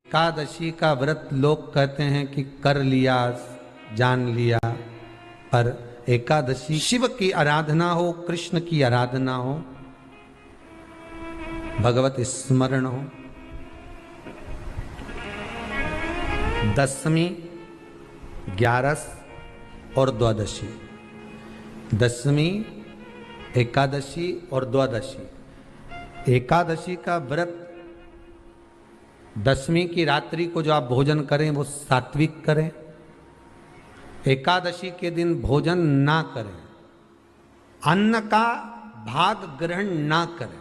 एकादशी का व्रत लोग कहते हैं कि कर लिया, जान लिया, पर एकादशी शिव की आराधना हो, कृष्ण की आराधना हो, भगवत स्मरण हो। दशमी, ग्यारस और द्वादशी, दशमी, एकादशी और द्वादशी। एकादशी का व्रत, दशमी की रात्रि को जो आप भोजन करें वो सात्विक करें। एकादशी के दिन भोजन ना करें, अन्न का भाग ग्रहण ना करें,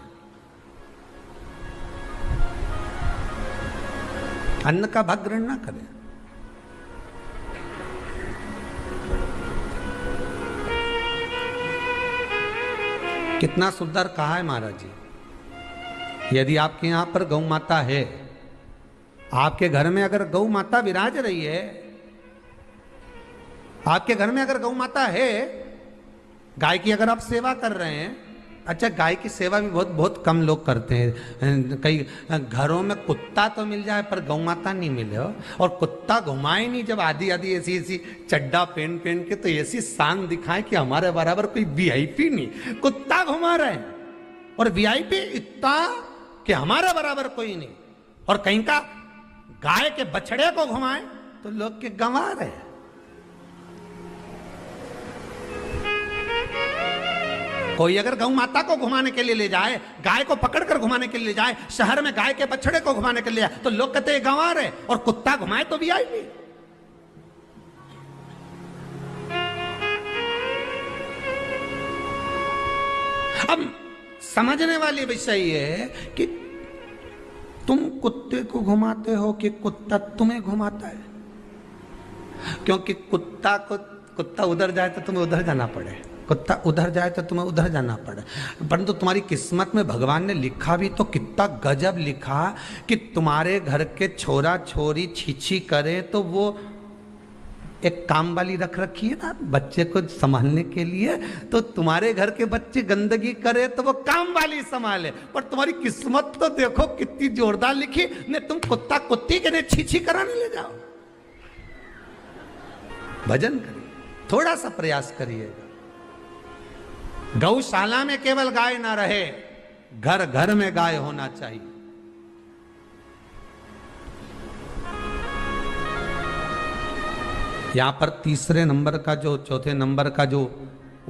अन्न का भाग ग्रहण ना करें। कितना सुंदर कहा है महाराज जी। यदि आपके यहां पर गौ माता है, आपके घर में अगर गौ माता विराज रही है, आपके घर में अगर गौ माता है, गाय की अगर आप सेवा कर रहे हैं, अच्छा गाय की सेवा भी बहुत बहुत कम लोग करते हैं। कई घरों में कुत्ता तो मिल जाए पर गौ माता नहीं मिले हो, और कुत्ता घुमाए नहीं जब आधी आधी ऐसी ऐसी चड्डा पहन पहन के, तो ऐसी शान दिखाए कि हमारे बराबर कोई वीआईपी नहीं, कुत्ता घुमा रहे हैं, और वीआईपी इतना कि हमारे बराबर कोई नहीं। और कहीं का गाय के बछड़े को घुमाए तो लोग के गंवा रहे हैं। कोई अगर गौ माता को घुमाने के लिए ले जाए, गाय को पकड़कर घुमाने के लिए ले जाए, शहर में गाय के बछड़े को घुमाने के लिए जाए, तो लोग कहते हैं गंवा रहे, और कुत्ता घुमाए तो वीआईपी। अब समझने वाली विषय ये है कि तुम कुत्ते को घुमाते हो कि कुत्ता तुम्हें घुमाता है। क्योंकि कुत्ता उधर जाए तो तुम्हें उधर जाना पड़े, कुत्ता उधर जाए तो तुम्हें उधर जाना पड़े। परंतु तुम्हारी किस्मत में भगवान ने लिखा भी तो कितना गजब लिखा कि तुम्हारे घर के छोरा छोरी छीछी करे तो वो एक काम वाली रख रखी है ना बच्चे को संभालने के लिए, तो तुम्हारे घर के बच्चे गंदगी करे तो वो काम वाली संभाले। पर तुम्हारी किस्मत तो देखो कितनी जोरदार लिखी, ने तुम कुत्ता कुत्ती के ने छीछी कराने ले जाओ। भजन करिए, थोड़ा सा प्रयास करिएगा। गौशाला में केवल गाय ना रहे, घर घर में गाय होना चाहिए। यहां पर तीसरे नंबर का जो, चौथे नंबर का जो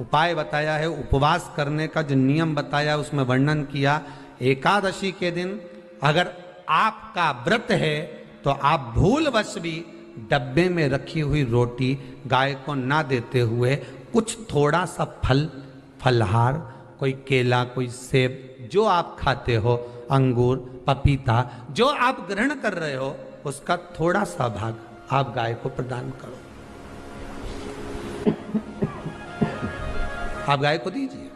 उपाय बताया है, उपवास करने का जो नियम बताया, उसमें वर्णन किया। एकादशी के दिन अगर आपका व्रत है तो आप भूलवश भी डब्बे में रखी हुई रोटी गाय को ना देते हुए कुछ थोड़ा सा फलहार, कोई केला, कोई सेब, जो आप खाते हो, अंगूर, पपीता, जो आप ग्रहण कर रहे हो, उसका थोड़ा सा भाग आप गाय को प्रदान करो, आप गाय को दीजिए।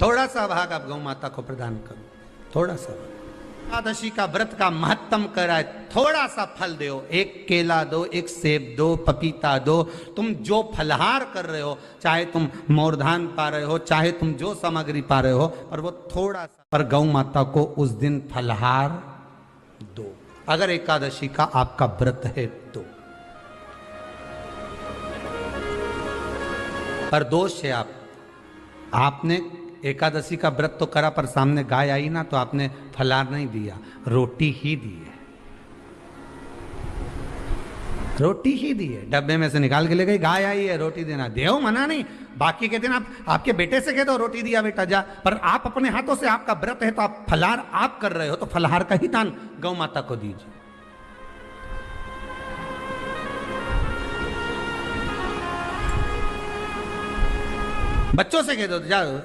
थोड़ा सा भाग आप गौ माता को प्रदान करो, थोड़ा सा। एकादशी का व्रत का महत्तम करा है, थोड़ा सा फल दो, एक केला दो, एक सेब दो, पपीता दो। तुम जो फलहार कर रहे हो, चाहे तुम मोरधान पा रहे हो, चाहे तुम जो सामग्री पा रहे हो, पर वो थोड़ा सा, पर गौ माता को उस दिन फलहार दो, अगर एकादशी का आपका व्रत है तो। पर दोष है आपने एकादशी का व्रत तो करा, पर सामने गाय आई ना तो आपने फलाहार नहीं दिया, रोटी ही दी है, रोटी ही दी है। डब्बे में से निकाल के ले गई, गाय आई है रोटी देना, देव मना नहीं। बाकी के दिन आप आपके बेटे से कह दो रोटी दिया बेटा जा, पर आप अपने हाथों से, आपका व्रत है तो आप फलाहार आप कर रहे हो, तो फलाहार का ही दान गौ माता को दीजिए। बच्चों से कह दो, जाओ,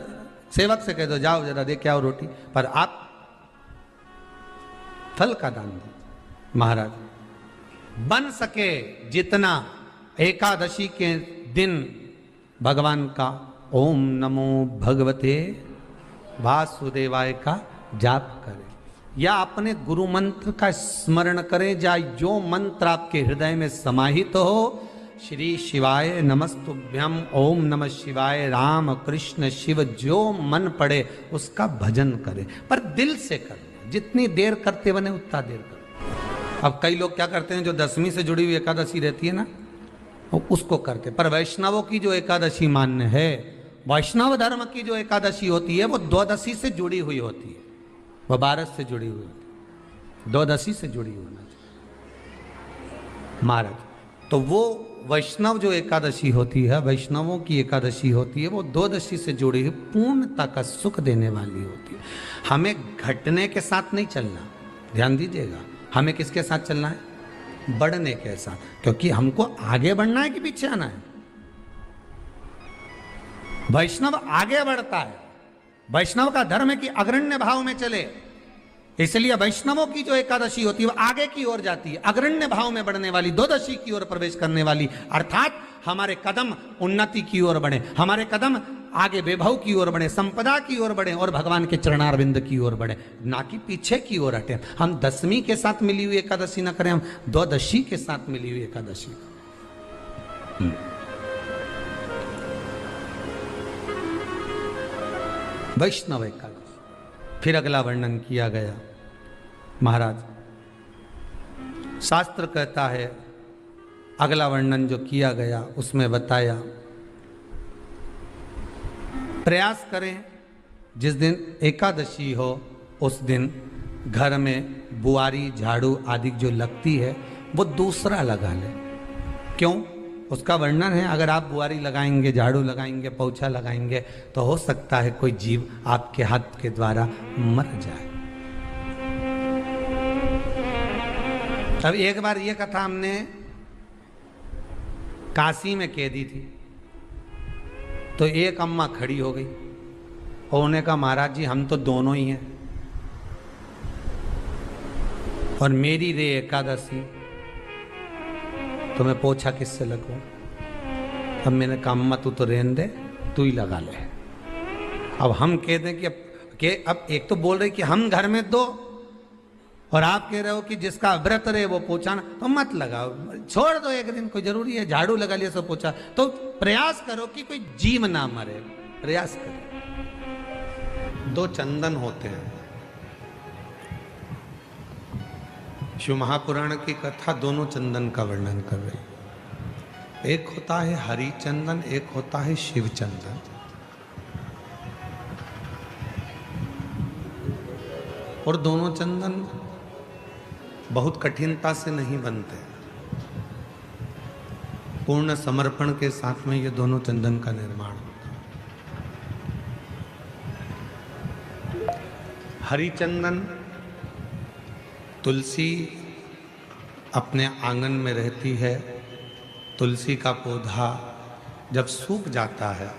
सेवक से कह दो जाओ जरा दे के आओ रोटी, पर आप फल का दान दीजिए। महाराज बन सके जितना एकादशी के दिन भगवान का ओम नमो भगवते वासुदेवाय का जाप करें, या अपने गुरु मंत्र का स्मरण करें, या जो मंत्र आपके हृदय में समाहित हो, श्री शिवाय नमस्तुभ्यम, ओम नमः शिवाय, राम कृष्ण शिव, जो मन पड़े उसका भजन करे, पर दिल से करे। जितनी देर करते बने उतना देर करो। अब कई लोग क्या करते हैं, जो 10वीं से जुड़ी हुई एकादशी रहती है ना, उसको करते। पर वैष्णवों की जो एकादशी मान्य है, वैष्णव धर्म की जो एकादशी होती है, वो द्वादशी से जुड़ी हुई होती है, वह 12 से जुड़ी हुई होती है, द्वादशी से जुड़ी होना चाहिए महाराज। तो वो वैष्णव जो एकादशी होती है, वैष्णवों की एकादशी होती है, वो द्वादशी से जुड़ी हुई पूर्णता का सुख देने वाली होती है। हमें घटने के साथ नहीं चलना, ध्यान दीजिएगा। हमें किसके साथ चलना है? बढ़ने के साथ, क्योंकि हमको आगे बढ़ना है कि पीछे आना है। वैष्णव आगे बढ़ता है, वैष्णव का धर्म है कि अग्रण्य भाव में चले, इसलिए वैष्णवों की जो एकादशी होती है वो आगे की ओर जाती है, अग्रण्य भाव में बढ़ने वाली, द्वादशी की ओर प्रवेश करने वाली, अर्थात हमारे कदम उन्नति की ओर बढ़े, हमारे कदम आगे वैभव की ओर बढ़े, संपदा की ओर बढ़े और भगवान के चरणारविंद की ओर बढ़े, ना कि पीछे की ओर हटे। हम 10वीं के साथ मिली हुई एकादशी ना करें, हम द्वादशी के साथ मिली हुई एकादशी। वैष्णव एकादशी। फिर अगला वर्णन किया गया महाराज, शास्त्र कहता है, अगला वर्णन जो किया गया उसमें बताया, प्रयास करें जिस दिन एकादशी हो उस दिन घर में बुआरी झाड़ू आदि जो लगती है वो दूसरा लगा ले। क्यों? उसका वर्णन है, अगर आप बुआरी लगाएंगे, झाड़ू लगाएंगे, पोछा लगाएंगे, तो हो सकता है कोई जीव आपके हाथ के द्वारा मर जाए। अब एक बार ये कथा हमने काशी में कह दी थी, तो एक अम्मा खड़ी हो गई और उन्होंने कहा, महाराज जी हम तो दोनों ही हैं और मेरी रे एकादशी, तो मैं पोछा किससे लगूं? अब मैंने कहा, अम्मा तू तो रहने दे, तू ही लगा ले। अब हम कह दें कि अब एक तो बोल रहे कि हम घर में दो, और आप कह रहे हो कि जिसका व्रत रहे वो पोछाना, तो मत लगाओ, छोड़ दो एक दिन, कोई जरूरी है? झाड़ू लगा लिया सब पोछा। तो प्रयास करो कि कोई जीव ना मरे, प्रयास करो। 2 चंदन होते हैं। शिव महापुराण की कथा दोनों चंदन का वर्णन कर रही। एक होता है हरि चंदन, एक होता है शिव चंदन। और दोनों चंदन बहुत कठिनता से नहीं बनते, पूर्ण समर्पण के साथ में ये दोनों चंदन का निर्माण होता है। हरि चंदन, तुलसी अपने आंगन में रहती है, तुलसी का पौधा जब सूख जाता है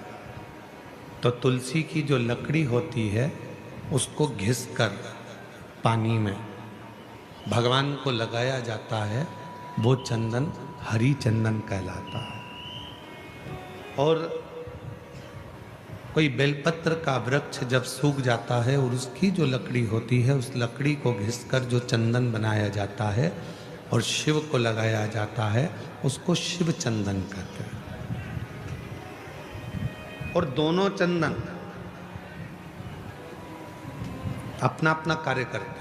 तो तुलसी की जो लकड़ी होती है उसको घिसकर पानी में भगवान को लगाया जाता है, वो चंदन हरि चंदन कहलाता है। और कोई बेलपत्र का वृक्ष जब सूख जाता है और उसकी जो लकड़ी होती है, उस लकड़ी को घिसकर जो चंदन बनाया जाता है और शिव को लगाया जाता है, उसको शिव चंदन कहते हैं। और दोनों चंदन अपना अपना कार्य करते हैं।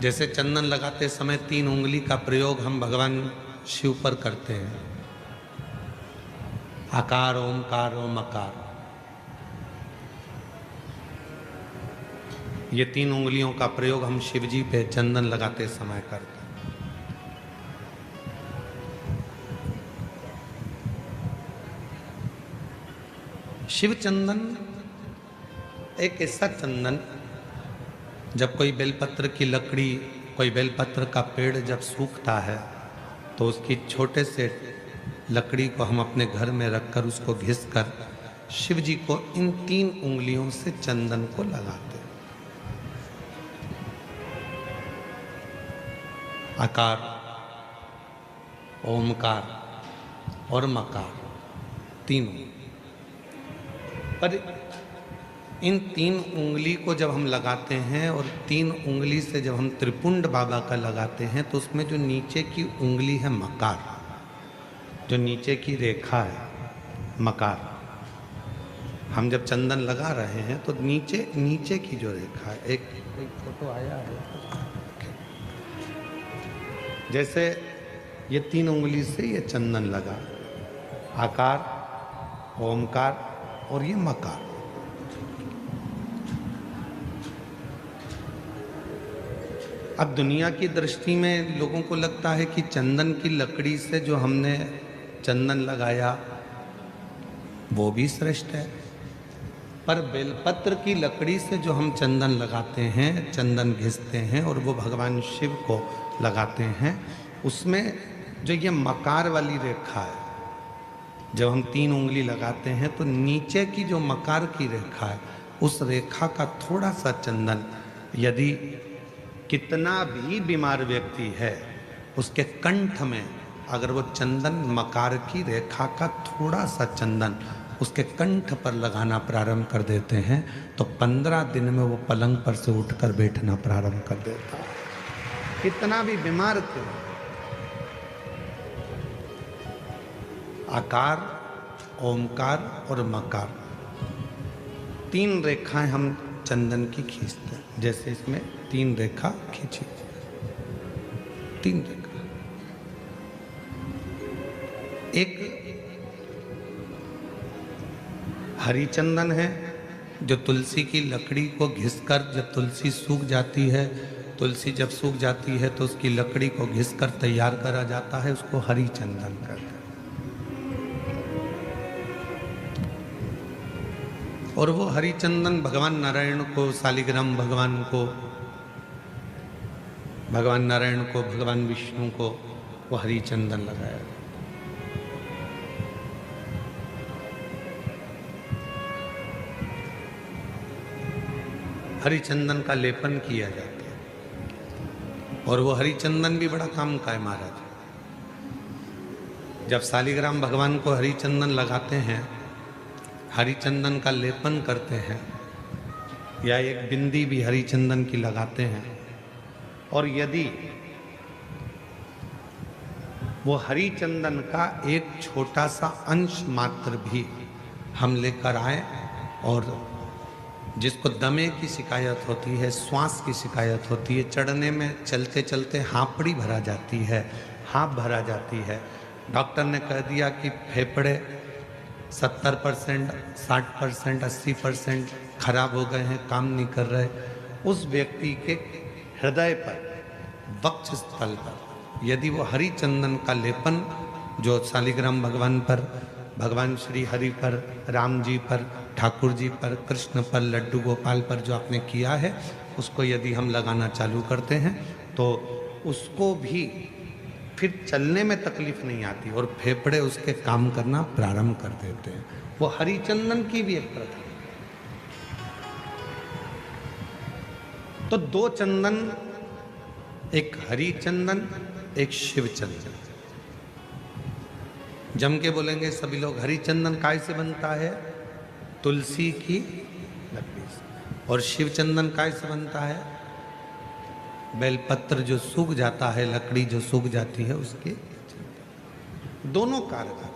जैसे चंदन लगाते समय 3 उंगली का प्रयोग हम भगवान शिव पर करते हैं, आकार, ओमकार, ओमकार। ये 3 उंगलियों का प्रयोग हम शिव जी पे चंदन लगाते समय करते हैं। शिव चंदन एक ऐसा चंदन, जब कोई बेलपत्र की लकड़ी, कोई बेलपत्र का पेड़ जब सूखता है तो उसकी छोटे से लकड़ी को हम अपने घर में रखकर उसको घिसकर शिव जी को इन 3 उंगलियों से चंदन को लगाते हैं। आकार, ओमकार और मकार, तीनों। पर इन 3 उंगली को जब हम लगाते हैं और 3 उंगली से जब हम त्रिपुंड बाबा का लगाते हैं तो उसमें जो नीचे की उंगली है मकार, जो नीचे की रेखा है मकार, हम जब चंदन लगा रहे हैं तो नीचे नीचे की जो रेखा है, एक फोटो आया है, जैसे ये 3 उंगली से ये चंदन लगा, आकार, ओमकार और ये मकार। अब दुनिया की दृष्टि में लोगों को लगता है कि चंदन की लकड़ी से जो हमने चंदन लगाया वो भी श्रेष्ठ है, पर बेलपत्र की लकड़ी से जो हम चंदन लगाते हैं, चंदन घिसते हैं और वो भगवान शिव को लगाते हैं, उसमें जो ये मकार वाली रेखा है, जब हम 3 उंगली लगाते हैं तो नीचे की जो मकार की रेखा है उस रेखा का थोड़ा सा चंदन, यदि कितना भी बीमार व्यक्ति है उसके कंठ में अगर वो चंदन मकार की रेखा का थोड़ा सा चंदन उसके कंठ पर लगाना प्रारंभ कर देते हैं तो 15 दिन में वो पलंग पर से उठकर बैठना प्रारंभ कर देता है, कितना भी बीमार क्यों। आकार, ओमकार और मकार 3 रेखाएं हम चंदन की खींचते हैं, जैसे इसमें 3 रेखा खींची, 3 रेखा। एक हरी चंदन है जो तुलसी की लकड़ी को घिसकर, जब तुलसी सूख जाती है, तुलसी जब सूख जाती है तो उसकी लकड़ी को घिसकर तैयार करा जाता है, उसको हरी चंदन कहते हैं। और वो हरि चंदन भगवान नारायण को, शालिग्राम भगवान को, भगवान नारायण को, भगवान विष्णु को वो हरि चंदन लगाया। हरि चंदन का लेपन किया जाता है और वो हरि चंदन भी बड़ा काम का है महाराज। जब शालिग्राम भगवान को हरि चंदन लगाते हैं, हरि चंदन का लेपन करते हैं या एक बिंदी भी हरि चंदन की लगाते हैं, और यदि वो हरि चंदन का एक छोटा सा अंश मात्र भी हम लेकर आए, और जिसको दमे की शिकायत होती है, श्वास की शिकायत होती है, चढ़ने में चलते चलते हाँपड़ी भरा जाती है, हाँप भरा जाती है, डॉक्टर ने कह दिया कि फेफड़े 70%, 60%, 80% खराब हो गए हैं, काम नहीं कर रहे, उस व्यक्ति के हृदय पर, वक्षस्थल पर यदि वो हरि चंदन का लेपन जो शालिग्राम भगवान पर, भगवान श्री हरि पर, राम जी पर, ठाकुर जी पर, कृष्ण पर, लड्डू गोपाल पर जो आपने किया है, उसको यदि हम लगाना चालू करते हैं तो उसको भी फिर चलने में तकलीफ नहीं आती और फेफड़े उसके काम करना प्रारंभ कर देते हैं। वो हरि चंदन की भी एक प्रथा। तो 2 चंदन, एक हरि चंदन, एक शिव चंदन। जम के बोलेंगे सभी लोग। हरि चंदन काय से बनता है? तुलसी की लकड़ी से। और शिव चंदन काय से बनता है? बेलपत्र जो सूख जाता है, लकड़ी जो सूख जाती है उसके, दोनों कारगर।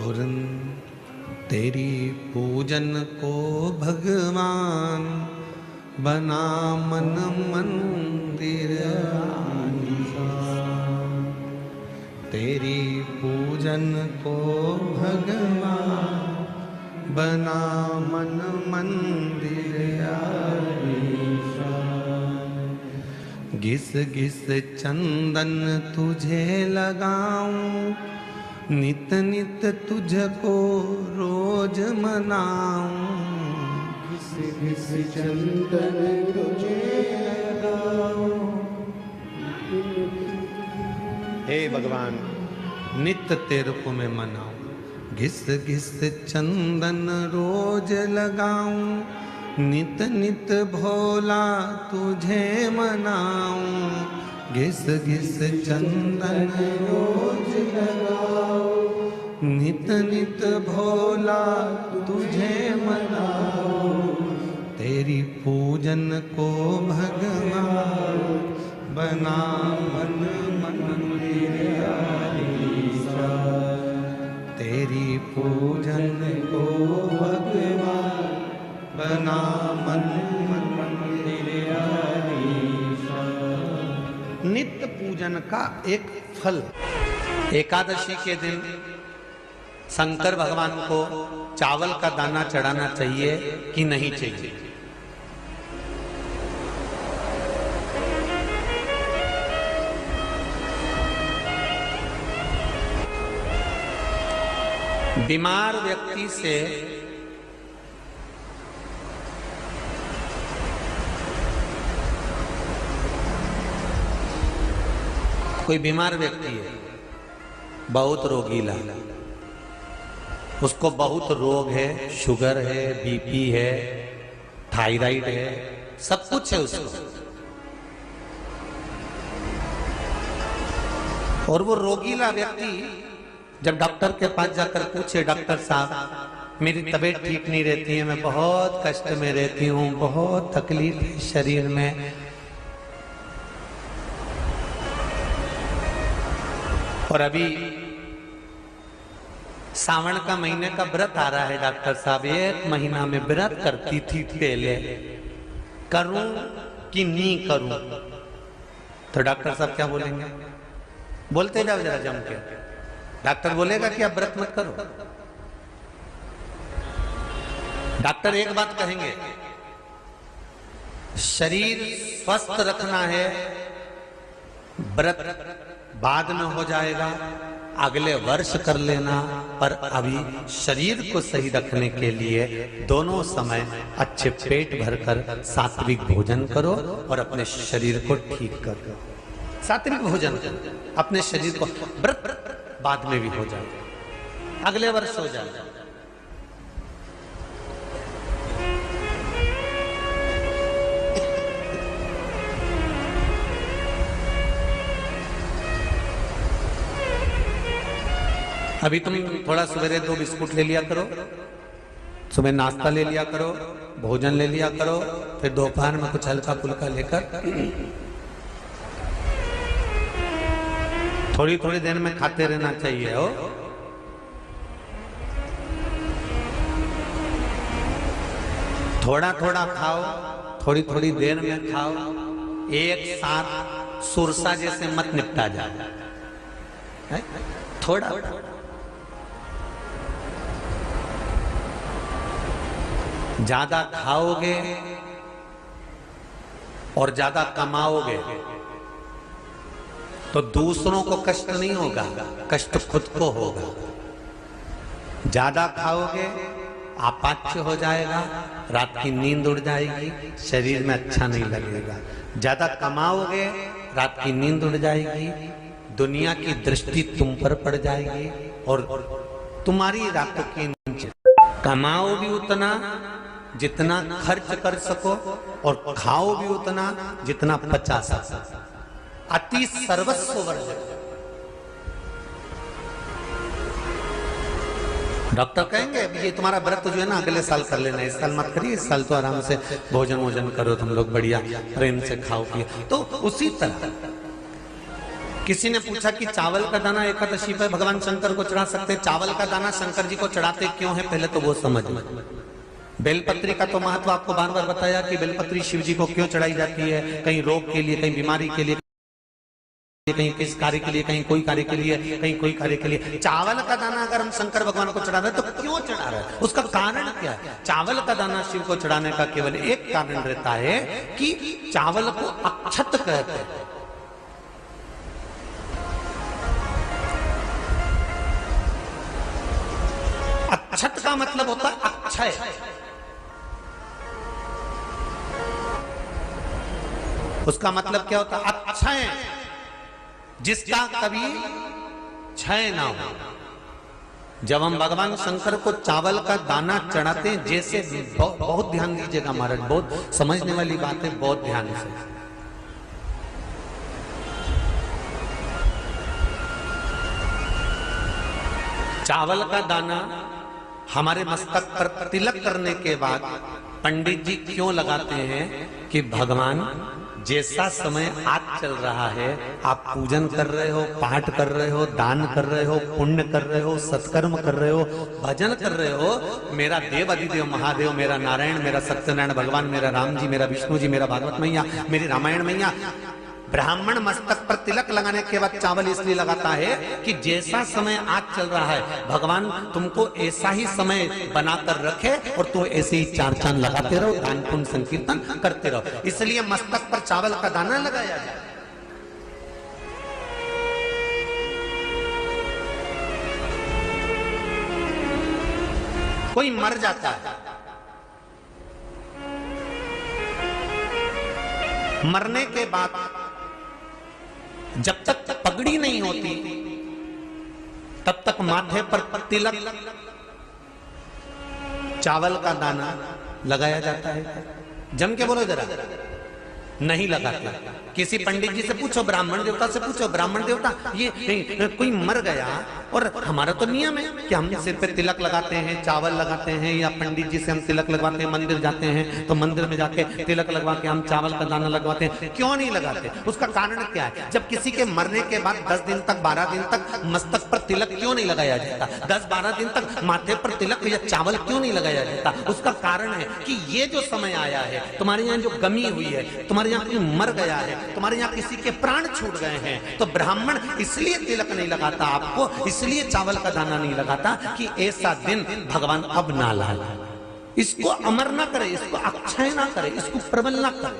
और तेरी पूजन को भगवान बना मन मंदिर, तेरी पूजन को भगवान बना मन मंदिर, घिस घिस चंदन तुझे लगाऊं, नित नित तुझको रोज मनाऊं, घिस घिस चंदन तुझे लगाऊं। हे भगवान, नित्य तेरे को मैं मनाऊं, घिस घिस चंदन रोज लगाऊं, नित नित भोला तुझे मनाऊं, घिस घिस चंदन रोज लगाओ, नित नित भोला तुझे मनाओ, तेरी पूजन को भगवान बना मन मन मेरा ईसा, तेरी पूजन को भगवान बना मन मन मेरा ईसा। नित्य पूजन का एक फल। एकादशी के दिन शंकर भगवान को चावल का दाना चढ़ाना चाहिए कि नहीं चाहिए? बीमार व्यक्ति से कोई बीमार व्यक्ति है, बहुत रोगीला, उसको बहुत रोग है, शुगर है, बीपी है, थायराइड है, सब कुछ है उसको, और वो रोगीला व्यक्ति जब डॉक्टर के पास जाकर पूछे, डॉक्टर साहब मेरी तबीयत ठीक नहीं रहती है, मैं बहुत कष्ट में रहती हूँ, बहुत तकलीफ है शरीर में, और अभी सावन का महीने का व्रत आ रहा है डॉक्टर साहब, 1 महीना में व्रत करती थी पहले, करूं कि नहीं करूं? तो डॉक्टर साहब क्या बोलेंगे? बोलते जाओ जरा जम के। डॉक्टर बोलेगा कि आप व्रत मत करो। डॉक्टर एक बात कहेंगे, शरीर स्वस्थ रखना है, व्रत बाद में हो जाएगा, अगले वर्ष कर लेना, पर अभी शरीर को सही रखने के लिए दोनों समय अच्छे पेट भरकर सात्विक भोजन करो और अपने शरीर को ठीक करो। सात्विक भोजन करो, अपने शरीर को, व्रत बाद में भी हो जाए, अगले वर्ष हो जाए। अभी तुम थोड़ा सवेरे 2 बिस्कुट ले लिया करो, सुबह नाश्ता ले लिया करो, भोजन ले लिया करो, फिर दोपहर में कुछ हल्का फुल्का लेकर थोड़ी थोड़ी देर में खाते रहना चाहिए हो। थोड़ा थोड़ा खाओ, थोड़ी थोड़ी देर में खाओ, एक साथ सुरसा जैसे मत निपटा जाए, थोड़ा ज्यादा खाओगे और ज्यादा कमाओगे तो दूसरों को कष्ट नहीं होगा, कष्ट खुद को होगा। ज्यादा खाओगे अपाच्य हो जाएगा, रात की नींद उड़ जाएगी, शरीर में अच्छा नहीं लगेगा। ज्यादा कमाओगे, रात की नींद उड़ जाएगी, दुनिया की दृष्टि तुम पर पड़ जाएगी और तुम्हारी रातों की नींद। कमाओ भी उतना जितना खर्च कर सको और खाओ भी उतना जितना पचा सको। अति सर्वस्व वर्जन। डॉक्टर कहेंगे ये तुम्हारा व्रत जो है ना अगले साल कर लेना, इस साल मत करिए, इस साल तो आराम से भोजन वोजन करो तुम लोग, बढ़िया प्रेम से खाओ पिए। तो उसी तरह किसी ने पूछा कि चावल का दाना एकादशी पर भगवान शंकर को चढ़ा सकते हैं? चावल का दाना शंकर जी को चढ़ाते क्यों है, पहले तो वो समझ लो। बेलपत्री का तो महत्व आपको बार बार बताया कि बेलपत्री शिव जी को क्यों चढ़ाई जाती है, कहीं रोग के लिए, कहीं बीमारी के लिए, कहीं किस कार्य के लिए, कहीं कोई कार्य के लिए, कहीं कोई कार्य के लिए। चावल का दाना अगर हम शंकर भगवान को चढ़ा रहे हैं तो क्यों चढ़ा रहे हैं, उसका कारण क्या है? चावल का दाना शिव को चढ़ाने का केवल एक कारण रहता है कि चावल को अक्षत कहते हैं। अक्षत का मतलब होता है अक्षय। उसका मतलब क्या होता है? अक्षय, जिसका कभी क्षय ना हो। जब हम भगवान शंकर को चावल का दाना चढ़ाते हैं, जैसे बहुत ध्यान दीजिएगा महाराज, बहुत समझने वाली बात है, बहुत ध्यान से। चावल का दाना हमारे मस्तक पर तिलक करने के बाद पंडित जी क्यों लगाते हैं कि भगवान जैसा समय आज चल रहा है, आप पूजन कर रहे हो, पाठ कर रहे हो, दान कर रहे हो, पुण्य कर रहे हो, सत्कर्म कर रहे हो, भजन कर रहे हो, मेरा देव अधिदेव महादेव, मेरा नारायण, मेरा सत्यनारायण भगवान, मेरा राम जी, मेरा विष्णु जी, मेरा भागवत मैया, मेरी रामायण मैया, ब्राह्मण मस्तक पर तिलक लगाने के बाद चावल इसलिए लगाता है कि जैसा समय आज चल रहा है, भगवान तुमको ऐसा ही समय बनाकर रखे और तुम ऐसे ही चार चांद लगाते रहो, दान पुण्य संकीर्तन करते रहो, इसलिए मस्तक पर चावल का दाना लगाया जाए। कोई मर जाता है, मरने के बाद जब तक पगड़ी नहीं होती तब तक माथे पर तिलक चावल का दाना लगाया जाता है। जम के बोलो जरा, नहीं लगाते। किसी पंडित जी से पूछो, ब्राह्मण देवता से पूछो, ब्राह्मण देवता ये कोई मर गया और हमारा तो नियम है कि हम सिर पे तिलक लगाते हैं, चावल लगाते हैं, या पंडित जी से हम तिलक लगवाते हैं, मंदिर जाते हैं तो मंदिर में जाके तिलक लगवा के हम चावल का दाना लगवाते हैं, क्यों नहीं लगाते? उसका कारण क्या है? जब किसी के मरने के बाद 10 दिन तक 12 दिन तक मस्तक पर तिलक क्यों नहीं लगाया जाता? 10-12 दिन तक माथे पर तिलक या चावल क्यों नहीं लगाया जाता? उसका कारण है कि ये जो समय आया है, तुम्हारे यहाँ जो कमी हुई है, तुम्हारे यहाँ कोई मर गया है, तुम्हारे यहाँ किसी के प्राण छूट गए हैं, तो ब्राह्मण इसलिए तिलक नहीं लगाता आपको, इसलिए चावल का दाना नहीं लगाता कि ऐसा दिन भगवान अब ना लाए, इसको अमर ना करे, इसको अक्षय ना करे, इसको प्रबल ना करे।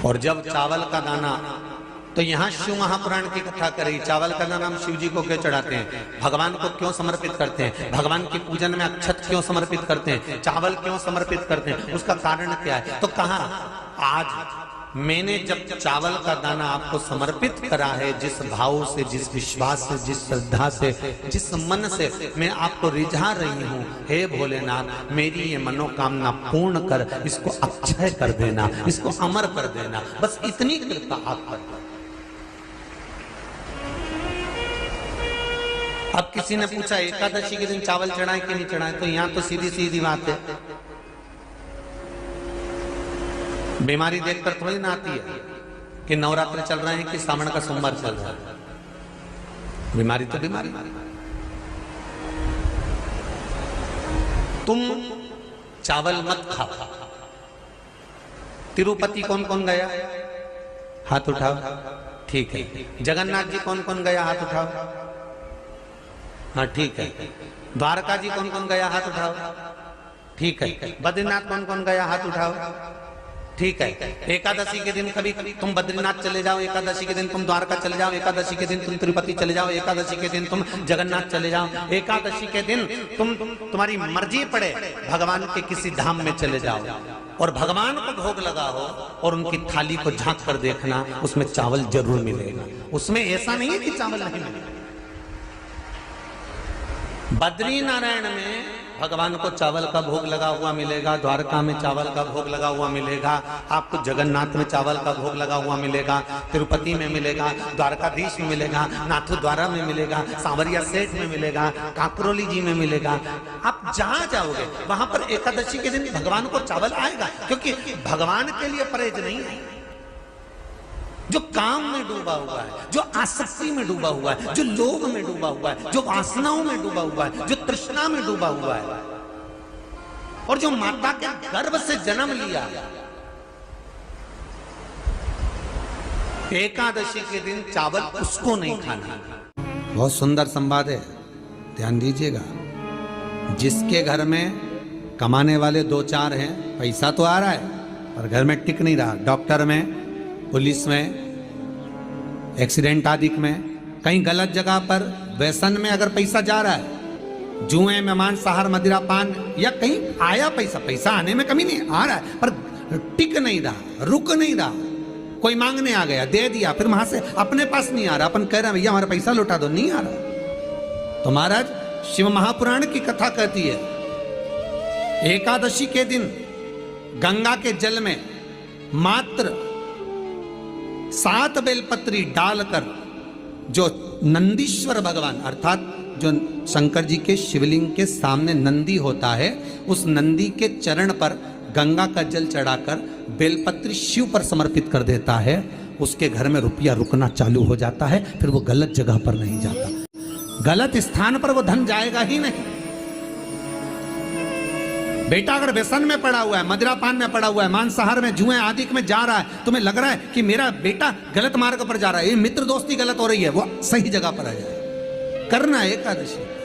और जब चावल का दाना, तो यहां शिव महापुराण की कथा करी, चावल का दाना हम शिव जी को क्यों चढ़ाते हैं, भगवान को क्यों समर्पित करते हैं, भगवान की पूजन में अक्षत क्यों समर्पित करते हैं, चावल क्यों समर्पित करते हैं, उसका कारण क्या है? तो कहा आज मैंने जब चावल का दाना आपको समर्पित करा है, जिस भाव से, जिस विश्वास से, जिस श्रद्धा से, जिस मन से मैं आपको रिझा रही हूं, हे भोलेनाथ मेरी ये मनोकामना पूर्ण कर, इसको अक्षय कर देना, इसको अमर कर देना, बस इतनी कृपा आप कर। अब किसी ने पूछा एकादशी के दिन चावल चढ़ाए कि नहीं चढ़ाए, तो यहां तो सीधी सीधी बात है, बीमारी देखकर थोड़ी ना आती है कि नवरात्र चल रहे हैं कि सावन का सोमवार चल रहा है, बीमारी तो बीमारी। तुम चावल मत खाओ। तिरुपति कौन कौन गया? हाथ उठाओ। ठीक है। जगन्नाथ जी कौन कौन गया? हाथ उठाओ। हाँ ठीक है। द्वारका जी कौन कौन गया? हाथ उठाओ। ठीक है। बद्रीनाथ कौन कौन गया? हाथ उठाओ। ठीक है। एकादशी के दिन कभी तुम बद्रीनाथ चले जाओ, एकादशी के दिन तुम द्वारका चले जाओ, एकादशी के दिन तुम तिरुपति चले जाओ, एकादशी के दिन तुम जगन्नाथ चले जाओ, एकादशी के दिन तुम्हारी मर्जी पड़े भगवान के किसी धाम में चले जाओ और भगवान को भोग लगाओ और उनकी थाली को झांक कर देखना, उसमें चावल जरूर मिलेगा। उसमें ऐसा नहीं है कि चावल नहीं मिलेगा। बद्री नारायण में भगवान को चावल का भोग लगा हुआ मिलेगा, द्वारका में चावल का भोग लगा हुआ मिलेगा, आपको जगन्नाथ में चावल का भोग लगा हुआ मिलेगा, तिरुपति में मिलेगा, द्वारकाधीश में मिलेगा, नाथू द्वारा में मिलेगा, सांवरिया सेठ में मिलेगा, काकरोली जी में मिलेगा। आप जहां जाओगे वहां पर एकादशी के दिन भगवान को चावल आएगा, क्योंकि भगवान के लिए परहेज नहीं है। जो काम में डूबा हुआ है, जो आसक्ति में डूबा हुआ है, जो लोभ में डूबा हुआ है, जो वासनाओं में डूबा हुआ है, जो तृष्णा में डूबा हुआ है, और जो माता के गर्भ से जन्म लिया, एकादशी के दिन चावल उसको नहीं खाना। बहुत सुंदर संवाद है, ध्यान दीजिएगा। जिसके घर में कमाने वाले 2-4 हैं, पैसा तो आ रहा है पर घर में टिक नहीं रहा, डॉक्टर में, पुलिस में, एक्सीडेंट आदि में, कहीं गलत जगह पर व्यसन में अगर पैसा जा रहा है, जुए में, मांसाहार, मदिरा पान, या कहीं आया पैसा आने में कमी नहीं, आ रहा है पर टिक नहीं रहा, रुक नहीं रहा, कोई मांगने आ गया, दे दिया, फिर वहां से अपने पास नहीं आ रहा, अपन कह रहे हैं भैया हमारा पैसा लौटा दो, नहीं आ रहा। तो महाराज शिव महापुराण की कथा कहती है, एकादशी के दिन गंगा के जल में मात्र 7 बेलपत्री डालकर जो नंदीश्वर भगवान अर्थात जो शंकर जी के शिवलिंग के सामने नंदी होता है, उस नंदी के चरण पर गंगा का जल चढ़ाकर बेलपत्री शिव पर समर्पित कर देता है, उसके घर में रुपया रुकना चालू हो जाता है, फिर वो गलत जगह पर नहीं जाता, गलत स्थान पर वो धन जाएगा ही नहीं। बेटा अगर व्यसन में पड़ा हुआ है, मदिरापान में पड़ा हुआ है, मांसाहार में, जुए आदि में जा रहा है, तुम्हें लग रहा है कि मेरा बेटा गलत मार्ग पर जा रहा है, ये मित्र दोस्ती गलत हो रही है, वो सही जगह पर आ जाए। करना एकादशी।